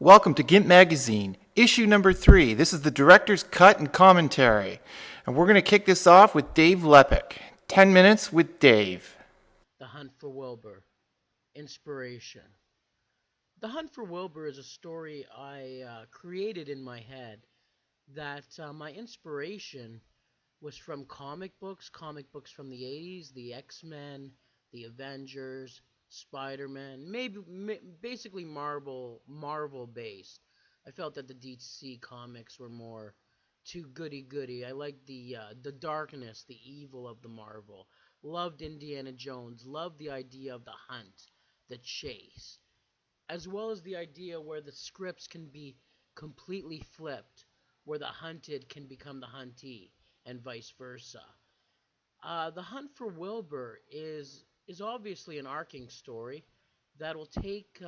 Welcome to GIMP Magazine, issue number 3. This is the director's cut and commentary. And we're going to kick this off with Dave Lepick. 10 minutes with Dave. The Hunt for Wilbur. Inspiration. The Hunt for Wilbur is a story I created in my head that my inspiration was from comic books from the 80s, the X-Men, the Avengers, Spider-Man, basically Marvel based. I felt that the DC comics were more too goody-goody. I liked the darkness, the evil of the Marvel. Loved Indiana Jones, loved the idea of the hunt, the chase, as well as the idea where the scripts can be completely flipped, where the hunted can become the huntee, and vice versa. The Hunt for Wilbur is obviously an arcing story that will take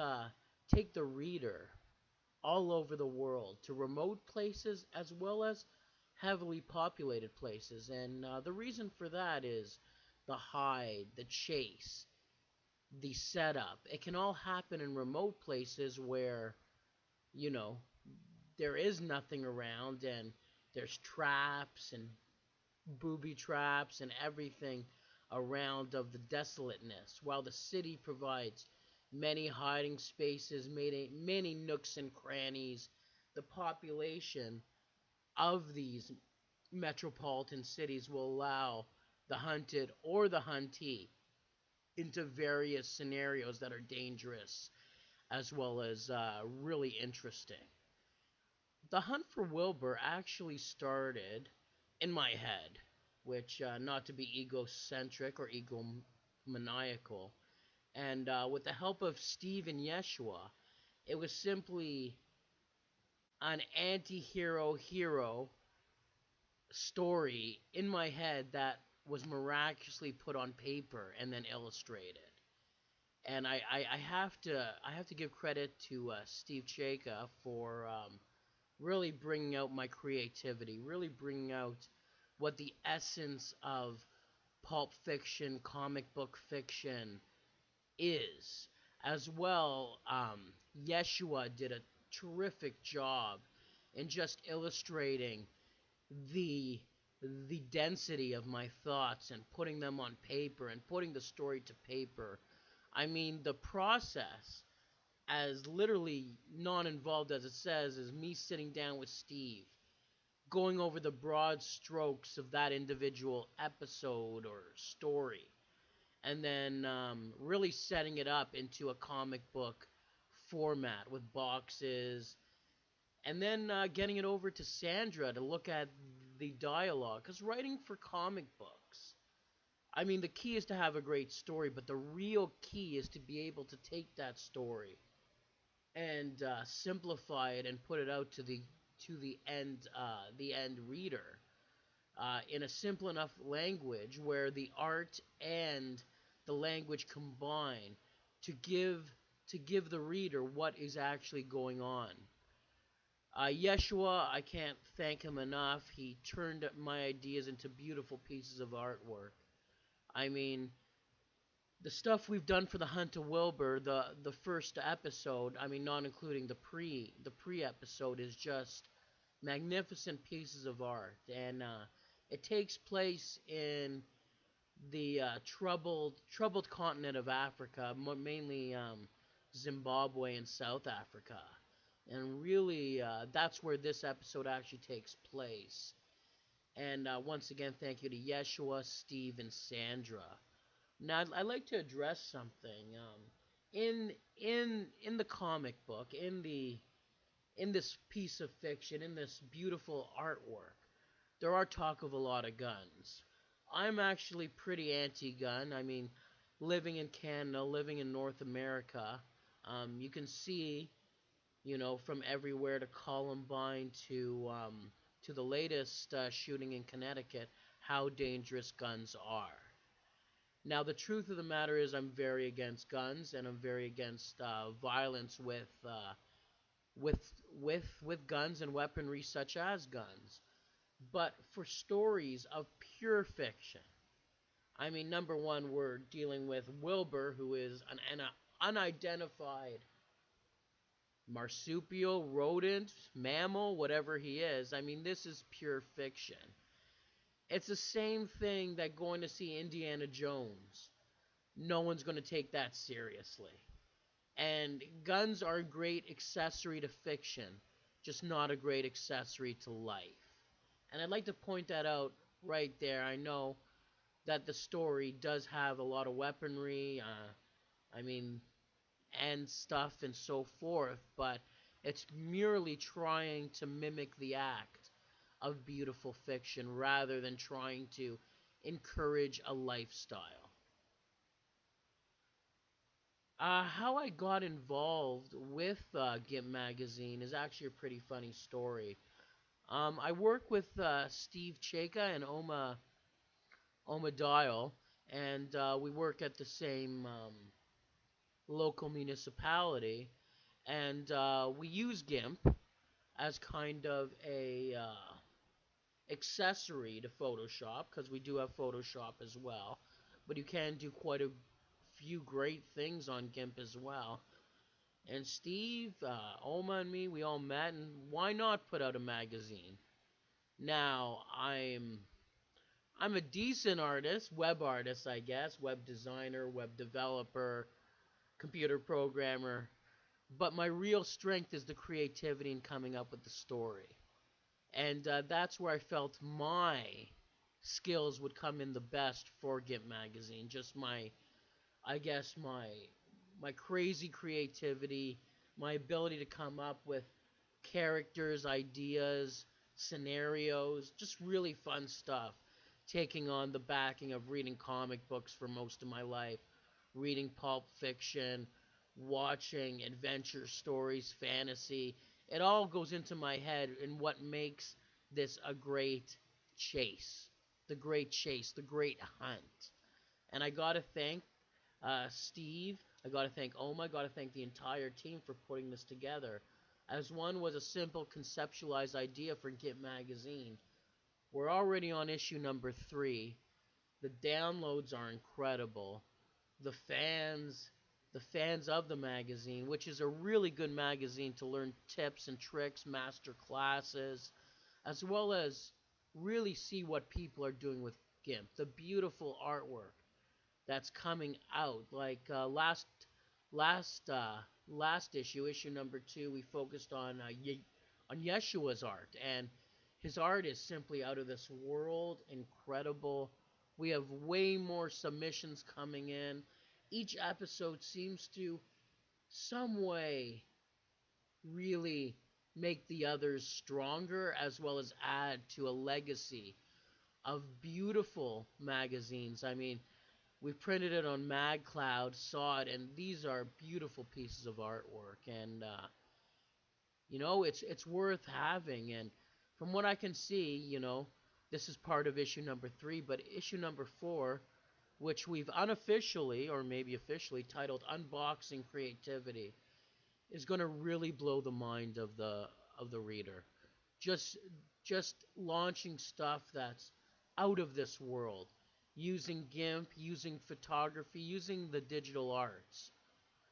the reader all over the world to remote places as well as heavily populated places, and the reason for that is the hide, the chase, the setup. It can all happen in remote places where, you know, there is nothing around and there's traps and booby traps and everything around of the desolateness, while the city provides many hiding spaces, many nooks and crannies. The population of these metropolitan cities will allow the hunted or the huntee into various scenarios that are dangerous as well as really interesting. The Hunt for Wilbur actually started in my head, which, not to be egocentric or egomaniacal, and with the help of Steve and Yeshua, it was simply an anti-hero hero story in my head that was miraculously put on paper and then illustrated. And I have to give credit to Steve Chaka for really bringing out my creativity, really bringing out what the essence of pulp fiction, comic book fiction is. As well, Yeshua did a terrific job in just illustrating the the density of my thoughts and putting them on paper and putting the story to paper. I mean, the process, as literally non-involved as it says, is me sitting down with Steve, going over the broad strokes of that individual episode or story, and then really setting it up into a comic book format with boxes, and then getting it over to Sandra to look at the dialogue. Because writing for comic books, I mean, the key is to have a great story, but the real key is to be able to take that story and simplify it and put it out to the end reader in a simple enough language where the art and the language combine to give the reader what is actually going on. Yeshua, I can't thank him enough. He turned my ideas into beautiful pieces of artwork. I mean, the stuff we've done for the Hunt of Wilbur, the first episode, I mean, not including the pre episode, is just magnificent pieces of art, and it takes place in the troubled continent of Africa, mainly Zimbabwe and South Africa, and really that's where this episode actually takes place. And once again, thank you to Yeshua, Steve, and Sandra. Now, I'd like to address something. In the comic book, in this piece of fiction, in this beautiful artwork, there are talk of a lot of guns. I'm actually pretty anti-gun. I mean, living in Canada, living in North America, you can see, from everywhere to Columbine to the latest shooting in Connecticut, how dangerous guns are. Now, the truth of the matter is, I'm very against guns, and I'm very against violence with guns and weaponry such as guns. But for stories of pure fiction, I mean, number one, we're dealing with Wilbur, who is an unidentified marsupial, rodent, mammal, whatever he is. I mean, this is pure fiction. It's the same thing that going to see Indiana Jones. No one's going to take that seriously. And guns are a great accessory to fiction, just not a great accessory to life. And I'd like to point that out right there. I know that the story does have a lot of weaponry, I mean, and stuff and so forth, but it's merely trying to mimic the act of beautiful fiction rather than trying to encourage a lifestyle. How I got involved with GIMP magazine is actually a pretty funny story. I work with Steve Cheka and Oma Dial, and we work at the same local municipality, and we use GIMP as kind of a accessory to Photoshop because we do have Photoshop as well, but you can do quite a few great things on GIMP as well. And Steve, Oma, and me, we all met, and why not put out a magazine? Now, I'm a decent artist, web artist, I guess, web designer, web developer, computer programmer, but my real strength is the creativity and coming up with the story. And that's where I felt my skills would come in the best for GIMP magazine. Just I guess my crazy creativity, my ability to come up with characters, ideas, scenarios, just really fun stuff. Taking on the backing of reading comic books for most of my life, reading pulp fiction, watching adventure stories, fantasy. It all goes into my head in what makes this a great chase. The great chase, the great hunt. And I gotta thank Steve, I gotta thank Oma, I gotta thank the entire team for putting this together. As one was a simple conceptualized idea for GIMP magazine. We're already on issue number 3. The downloads are incredible. The fans, the fans of the magazine, which is a really good magazine to learn tips and tricks, master classes, as well as really see what people are doing with GIMP. The beautiful artwork that's coming out. Like last last issue number 2, we focused on Yeshua's art, and his art is simply out of this world, incredible. We have way more submissions coming in. Each episode seems to some way really make the others stronger as well as add to a legacy of beautiful magazines. I mean, we printed it on MagCloud, saw it, and these are beautiful pieces of artwork. And it's worth having. And from what I can see, this is part of issue number 3, but issue number 4, which we've unofficially or maybe officially titled "Unboxing Creativity," is going to really blow the mind of the reader. Just just launching stuff that's out of this world, using GIMP, using photography, using the digital arts.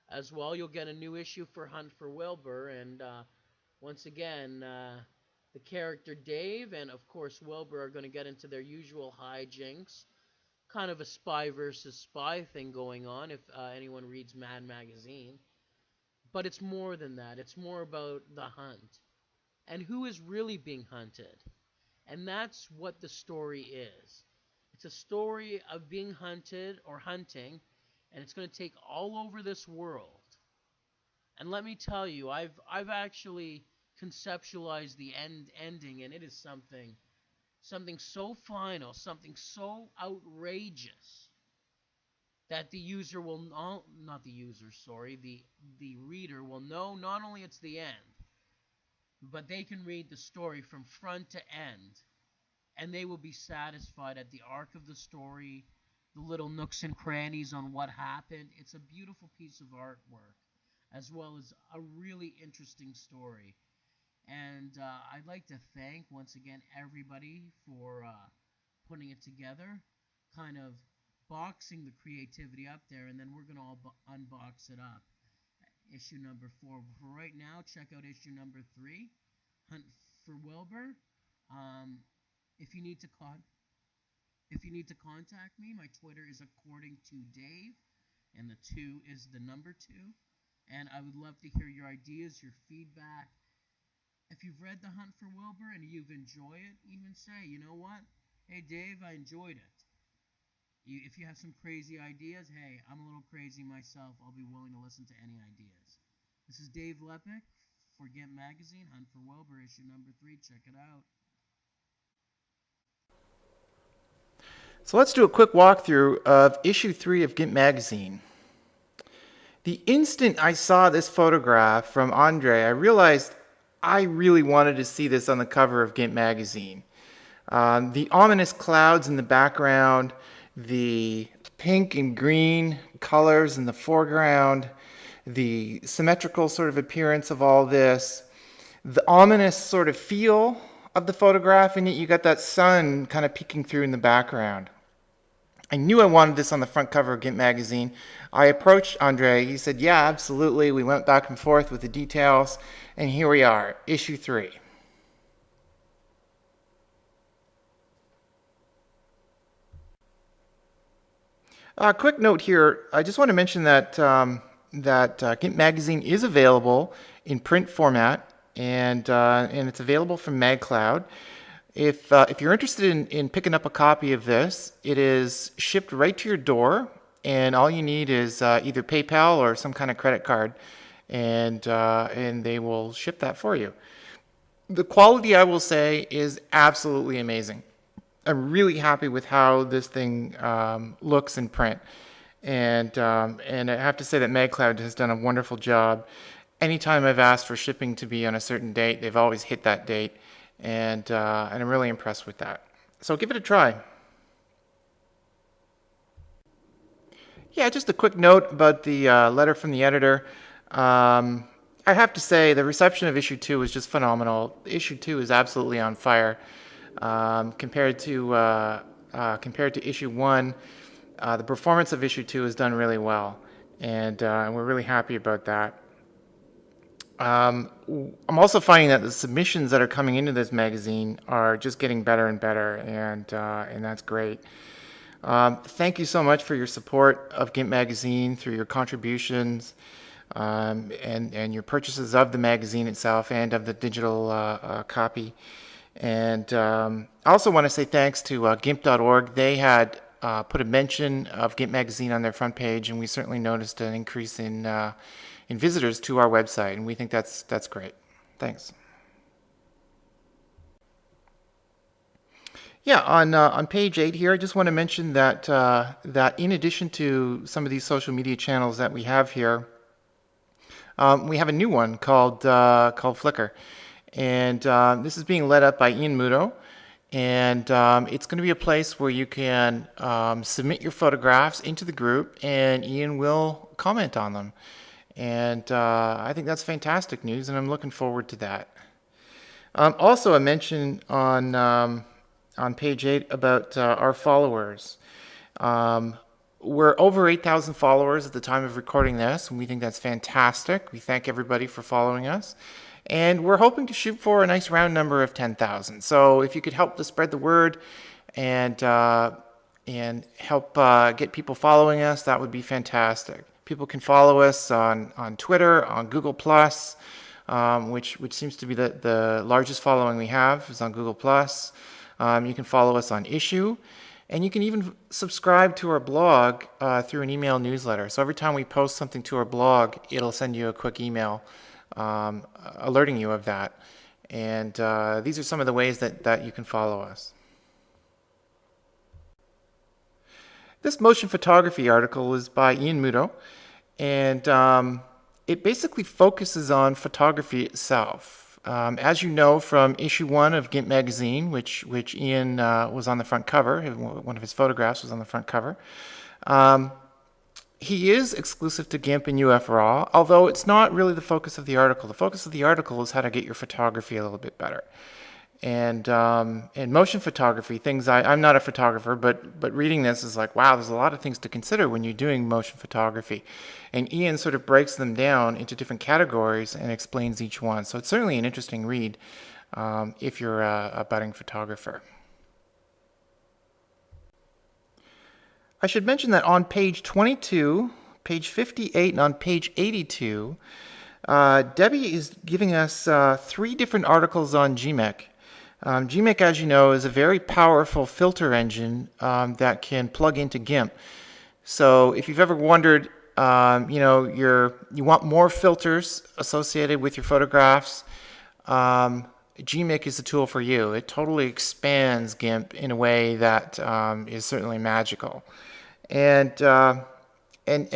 As well, you'll get a new issue for Hunt for Wilbur, and once again, the character Dave and of course Wilbur are going to get into their usual hijinks. Kind of a spy versus spy thing going on if anyone reads Mad Magazine. But it's more than that. It's more about the hunt and who is really being hunted. And that's what the story is. It's a story of being hunted or hunting, and it's going to take all over this world. And let me tell you, I've actually conceptualized the ending, and it is something so final, something so outrageous that the user will not the user, sorry, the reader will know not only it's the end, but they can read the story from front to end, and they will be satisfied at the arc of the story, the little nooks and crannies on what happened. It's a beautiful piece of artwork, as well as a really interesting story. And I'd like to thank, once again, everybody for putting it together, kind of boxing the creativity up there, and then we're going to all unbox it up. issue number 4. For right now, check out issue number 3, Hunt for Wilbur. Um, if you need to contact me, my Twitter is according to Dave, and the 2 is the number 2. And I would love to hear your ideas, your feedback. If you've read The Hunt for Wilbur and you've enjoyed it, even say, you know what? Hey, Dave, I enjoyed it. If you have some crazy ideas, hey, I'm a little crazy myself. I'll be willing to listen to any ideas. This is Dave Lepic for GIMP Magazine, Hunt for Wilbur, issue number 3. Check it out. So let's do a quick walkthrough of issue 3 of GIMP Magazine. The instant I saw this photograph from Andre, I realized I really wanted to see this on the cover of GIMP Magazine. The ominous clouds in the background, the pink and green colors in the foreground, the symmetrical sort of appearance of all this, the ominous sort of feel of the photograph, and yet you got that sun kind of peeking through in the background. I knew I wanted this on the front cover of GIMP Magazine. I approached Andre. He said, yeah, absolutely. We went back and forth with the details, and here we are, issue 3. Quick note here. I just want to mention that GIMP Magazine is available in print format, and it's available from MagCloud. If you're interested in picking up a copy of this, it is shipped right to your door, and all you need is either PayPal or some kind of credit card, and they will ship that for you. The quality, I will say, is absolutely amazing. I'm really happy with how this thing looks in print, and I have to say that MagCloud has done a wonderful job. Anytime I've asked for shipping to be on a certain date, they've always hit that date. And I'm really impressed with that. So give it a try. Yeah, just a quick note about the letter from the editor. I have to say the reception of issue 2 was just phenomenal. Issue 2 is absolutely on fire. Compared to issue 1, the performance of issue 2 is done really well, and we're really happy about that. I'm also finding that the submissions that are coming into this magazine are just getting better and better, and that's great. Thank you so much for your support of GIMP Magazine through your contributions and your purchases of the magazine itself and of the digital copy. And I also want to say thanks to GIMP.org. They had put a mention of GIMP Magazine on their front page, and we certainly noticed an increase in visitors to our website, and we think that's great. Thanks. Yeah, on page 8 here, I just want to mention that that in addition to some of these social media channels that we have here, we have a new one called Flickr, and this is being led up by Ian Muto, and it's going to be a place where you can submit your photographs into the group, and Ian will comment on them. And I think that's fantastic news, and I'm looking forward to that. Also, a mention on page 8 about our followers. We're over 8,000 followers at the time of recording this, and we think that's fantastic. We thank everybody for following us. And we're hoping to shoot for a nice round number of 10,000. So if you could help to spread the word and help get people following us, that would be fantastic. People can follow us on Twitter, on Google+, which seems to be the largest following we have is on Google+. You can follow us on Issue, and you can even subscribe to our blog through an email newsletter. So every time we post something to our blog, it'll send you a quick email alerting you of that. And these are some of the ways that you can follow us. This motion photography article is by Ian Muto, and it basically focuses on photography itself. As you know from issue 1 of GIMP Magazine, which Ian was on the front cover, one of his photographs was on the front cover, he is exclusive to GIMP and UF-RAW, although it's not really the focus of the article. The focus of the article is how to get your photography a little bit better. and motion photography. Things I'm not a photographer, but reading this is like, wow, there's a lot of things to consider when you're doing motion photography. And Ian sort of breaks them down into different categories and explains each one. So it's certainly an interesting read if you're a budding photographer. I should mention that on page 22, page 58, and on page 82, Debbie is giving us 3 different articles on GMIC. GMIC, as you know, is a very powerful filter engine that can plug into GIMP. So if you've ever wondered, you want more filters associated with your photographs, GMIC is the tool for you. It totally expands GIMP in a way that is certainly magical. And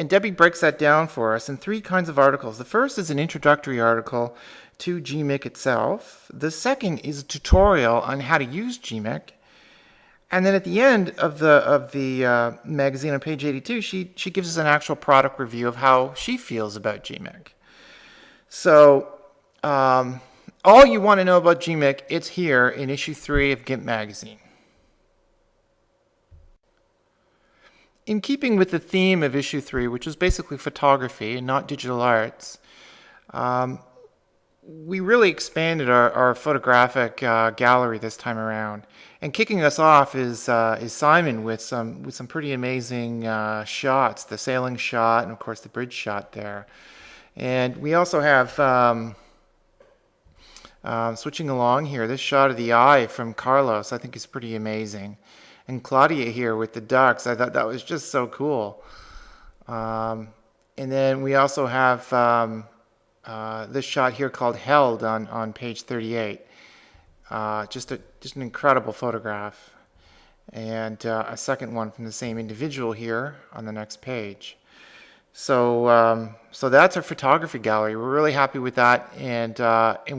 Debbie breaks that down for us in 3 kinds of articles. The first is an introductory article to GMIC itself. The second is a tutorial on how to use GMIC. And then at the end of the magazine on page 82, she gives us an actual product review of how she feels about GMIC. So all you want to know about GMIC, it's here in issue 3 of GIMP magazine. In keeping with the theme of issue 3, which was basically photography and not digital arts, we really expanded our photographic gallery this time around. And kicking us off is Simon with some pretty amazing shots, the sailing shot and of course the bridge shot there. And we also have, switching along here, this shot of the eye from Carlos I think is pretty amazing. And Claudia here with the ducks, I thought that was just so cool. And then we also have this shot here called Held on page 38. Just an incredible photograph. And a second one from the same individual here on the next page. So that's our photography gallery. We're really happy with that. And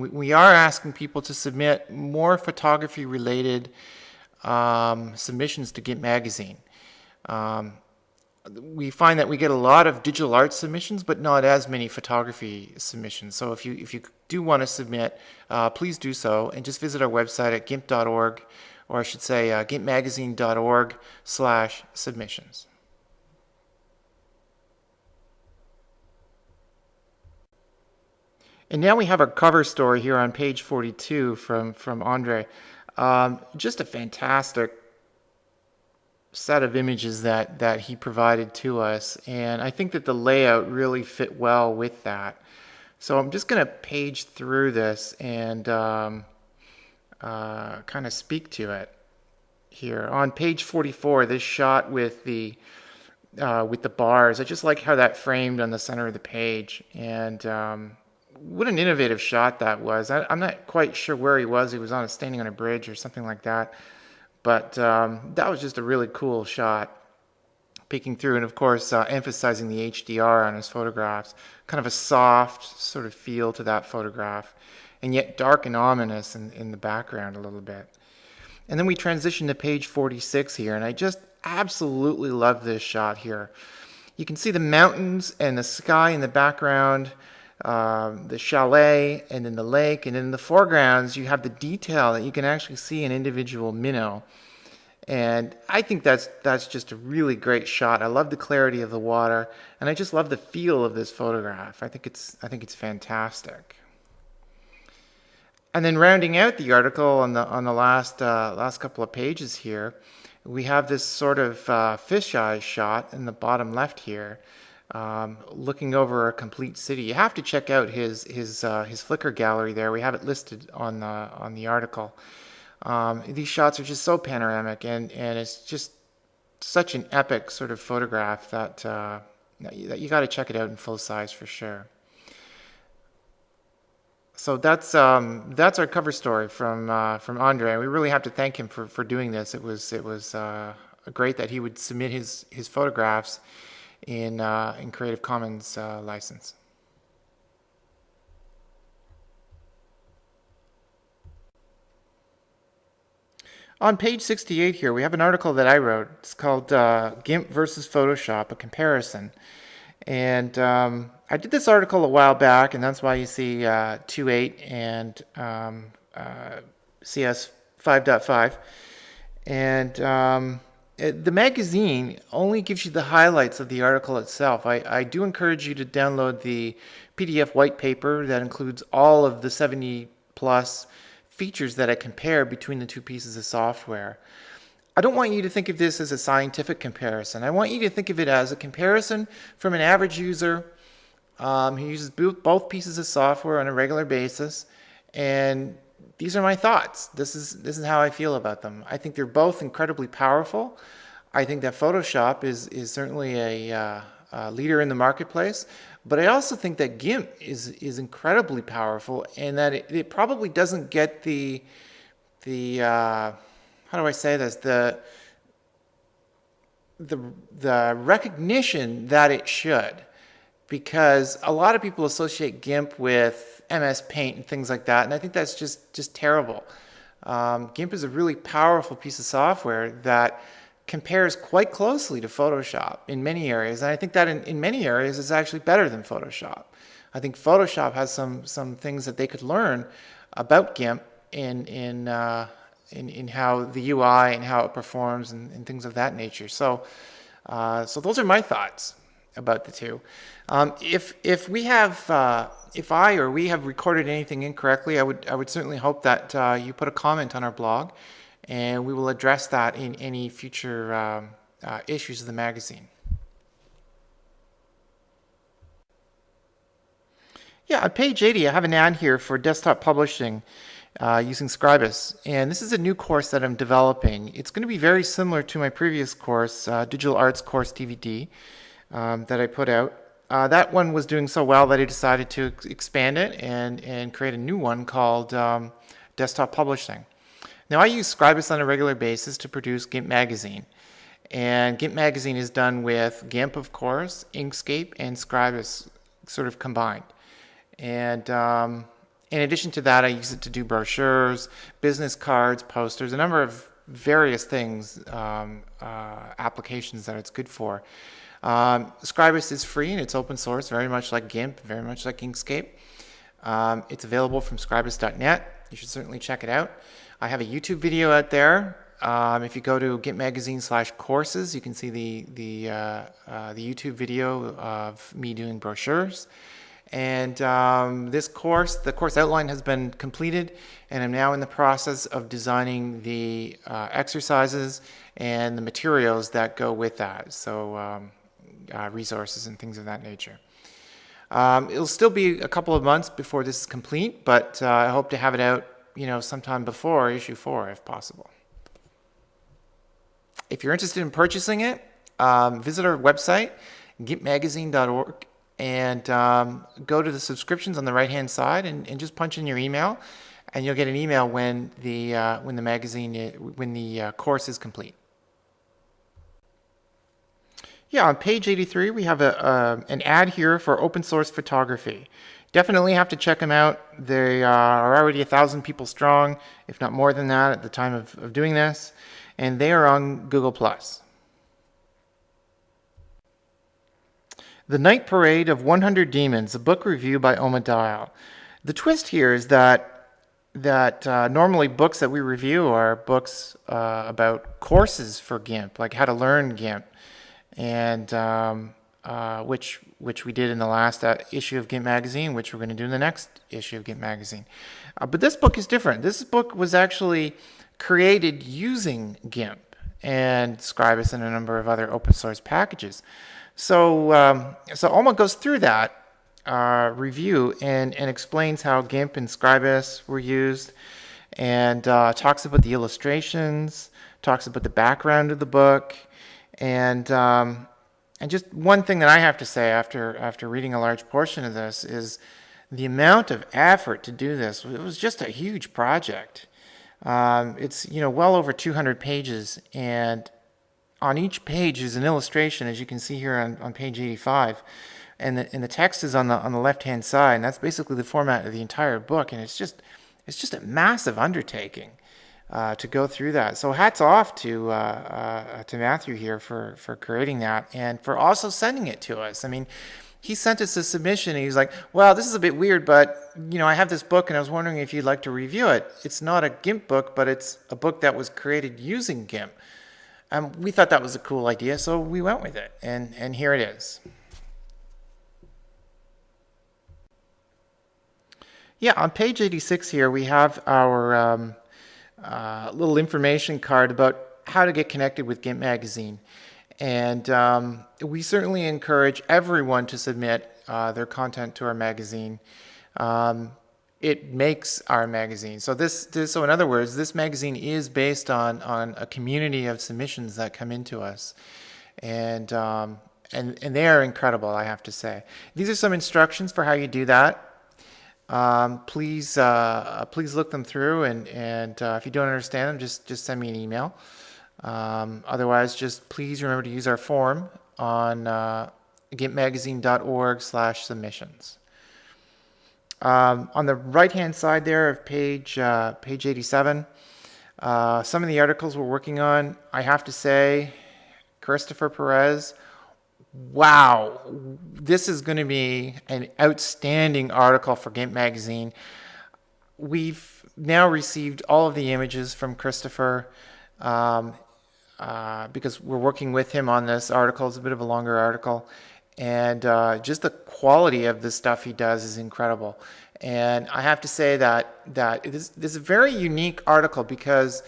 we are asking people to submit more photography related submissions to GIMP magazine. We find that we get a lot of digital art submissions, but not as many photography submissions. So if you do want to submit, please do so, and just visit our website at gimp.org, or I should say gimpmagazine.org/submissions. And now we have our cover story here on page 42 from Andre. Just a fantastic set of images that he provided to us, and I think that the layout really fit well with that. So I'm just going to page through this and kind of speak to it here. On page 44, this shot with the bars, I just like how that framed on the center of the page, and what an innovative shot that was. I'm not quite sure where he was. He was standing on a bridge or something like that. But that was just a really cool shot, peeking through, and of course emphasizing the HDR on his photographs. Kind of a soft sort of feel to that photograph, and yet dark and ominous in the background a little bit. And then we transition to page 46 here, and I just absolutely love this shot here. You can see the mountains and the sky in the background, the chalet, and then the lake, and in the foregrounds you have the detail that you can actually see an individual minnow. And I think that's just a really great shot. I love the clarity of the water, and I just love the feel of this photograph. I think it's fantastic. And then rounding out the article on the last couple of pages here, we have this sort of fisheye shot in the bottom left here, looking over a complete city. You have to check out his Flickr gallery there. We have it listed on the article. These shots are just so panoramic, and it's just such an epic sort of photograph that you got to check it out in full size for sure. So that's our cover story from Andre. We really have to thank him for doing this. It was great that he would submit his photographs in Creative Commons license. On page 68 here, we have an article that I wrote. It's called GIMP versus Photoshop, a comparison. And I did this article a while back, and that's why you see 2.8 and CS 5.5. And the magazine only gives you the highlights of the article itself. I do encourage you to download the PDF white paper that includes all of the 70 plus features that I compare between the two pieces of software. I don't want you to think of this as a scientific comparison. I want you to think of it as a comparison from an average user who uses both pieces of software on a regular basis, and these are my thoughts. This is how I feel about them. I think they're both incredibly powerful. I think that Photoshop is certainly a leader in the marketplace, but I also think that GIMP is incredibly powerful, and that it probably doesn't get the how do I say this, the recognition that it should, because a lot of people associate GIMP with MS Paint and things like that, and I think that's just terrible. GIMP is a really powerful piece of software that compares quite closely to Photoshop in many areas, and I think that in many areas is actually better than Photoshop. I think Photoshop has some things that they could learn about GIMP in how the UI and how it performs and things of that nature. So those are my thoughts about the two. If we have if I or we have recorded anything incorrectly, I would certainly hope that you put a comment on our blog, and we will address that in any future issues of the magazine. Yeah, on page 80, I have an ad here for desktop publishing using Scribus, and this is a new course that I'm developing. It's going to be very similar to my previous course, Digital Arts Course DVD, that I put out. That one was doing so well that I decided to expand it and create a new one called Desktop Publishing. Now, I use Scribus on a regular basis to produce GIMP Magazine, and GIMP Magazine is done with GIMP, of course, Inkscape, and Scribus sort of combined. And in addition to that, I use it to do brochures, business cards, posters, a number of various things, applications that it's good for. Scribus is free and it's open source, very much like GIMP, very much like Inkscape. It's available from scribus.net. You should certainly check it out. I have a YouTube video out there. If you go to gimpmagazine/courses, you can see the YouTube video of me doing brochures. And the course outline has been completed, and I'm now in the process of designing the exercises and the materials that go with that, so resources and things of that nature. It'll still be a couple of months before this is complete, but I hope to have it out, sometime before issue 4, if possible. If you're interested in purchasing it, visit our website, gimpmagazine.org. and go to the subscriptions on the right-hand side and just punch in your email, and you'll get an email when the course is complete. Yeah, on page 83 we have an ad here for open source photography. Definitely have to check them out. They are already 1,000 people strong, if not more than that, at the time of doing this, and they are on Google+. The Night Parade of 100 Demons, a book review by Oma Dial. The twist here is that normally books that we review are books about courses for GIMP, like how to learn GIMP, and which we did in the last issue of GIMP Magazine, which we're going to do in the next issue of GIMP Magazine. But this book is different. This book was actually created using GIMP and Scribus and a number of other open source packages. So Oma goes through that review and explains how GIMP and Scribus were used, and talks about the illustrations, talks about the background of the book, and just one thing that I have to say after reading a large portion of this is the amount of effort to do this. It was just a huge project. It's well over 200 pages, and on each page is an illustration, as you can see here on page 85, and the text is on the left-hand side, and that's basically the format of the entire book, and it's just a massive undertaking to go through that. So hats off to Matthew here for creating that, and for also sending it to us. I mean, he sent us a submission and he was like, well, this is a bit weird, but I have this book and I was wondering if you'd like to review it. It's not a GIMP book, but it's a book that was created using GIMP. We thought that was a cool idea, so we went with it, and here it is. Yeah, on page 86 here, we have our little information card about how to get connected with GIMP Magazine. And we certainly encourage everyone to submit their content to our magazine. It makes our magazine. So so in other words, this magazine is based on a community of submissions that come into us, and they are incredible, I have to say. These are some instructions for how you do that. Please look them through, and if you don't understand them, just send me an email. Otherwise, just please remember to use our form on gimpmagazine.org/submissions. On the right-hand side there of page 87, some of the articles we're working on, I have to say, Christopher Perez, wow, this is going to be an outstanding article for GIMP Magazine. We've now received all of the images from Christopher because we're working with him on this article. It's a bit of a longer article. And just the quality of the stuff he does is incredible. And I have to say that this is a very unique article because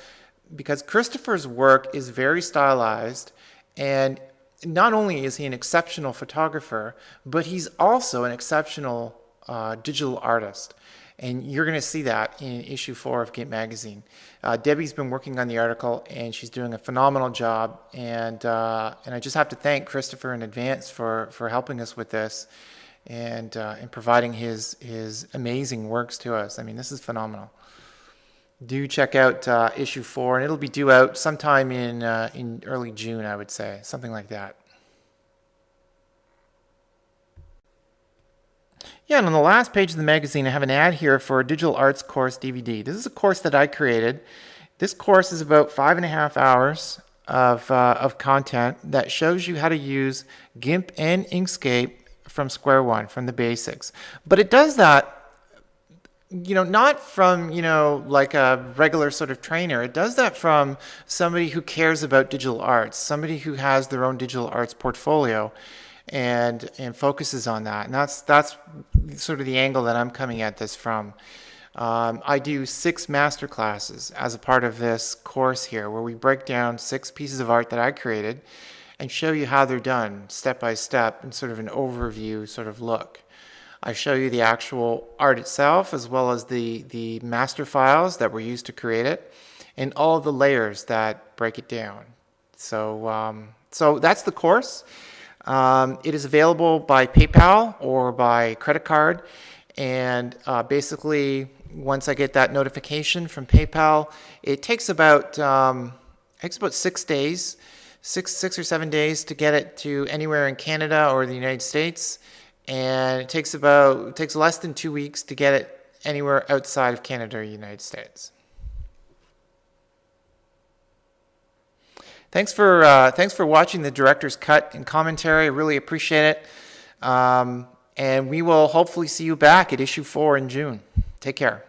Christopher's work is very stylized, and not only is he an exceptional photographer, but he's also an exceptional digital artist. And you're going to see that in issue 4 of GIMP Magazine. Debbie's been working on the article, and she's doing a phenomenal job. And I just have to thank Christopher in advance for helping us with this and providing his amazing works to us. I mean, this is phenomenal. Do check out issue 4, and it'll be due out sometime in early June, I would say, something like that. Yeah, and on the last page of the magazine, I have an ad here for a digital arts course DVD. This is a course that I created. This course is about 5.5 hours of content that shows you how to use GIMP and Inkscape from square one, from the basics. But it does that, not from, like a regular sort of trainer. It does that from somebody who cares about digital arts, somebody who has their own digital arts portfolio and focuses on that. And that's sort of the angle that I'm coming at this from. I do 6 master classes as a part of this course here, where we break down 6 pieces of art that I created and show you how they're done step by step in sort of an overview sort of look. I show you the actual art itself, as well as the master files that were used to create it, and all of the layers that break it down. So that's the course. It is available by PayPal or by credit card, and basically once I get that notification from PayPal, it takes about 6 days, six or 7 days to get it to anywhere in Canada or the United States, and it takes less than 2 weeks to get it anywhere outside of Canada or the United States. Thanks for watching the director's cut and commentary. I really appreciate it. And we will hopefully see you back at issue 4 in June. Take care.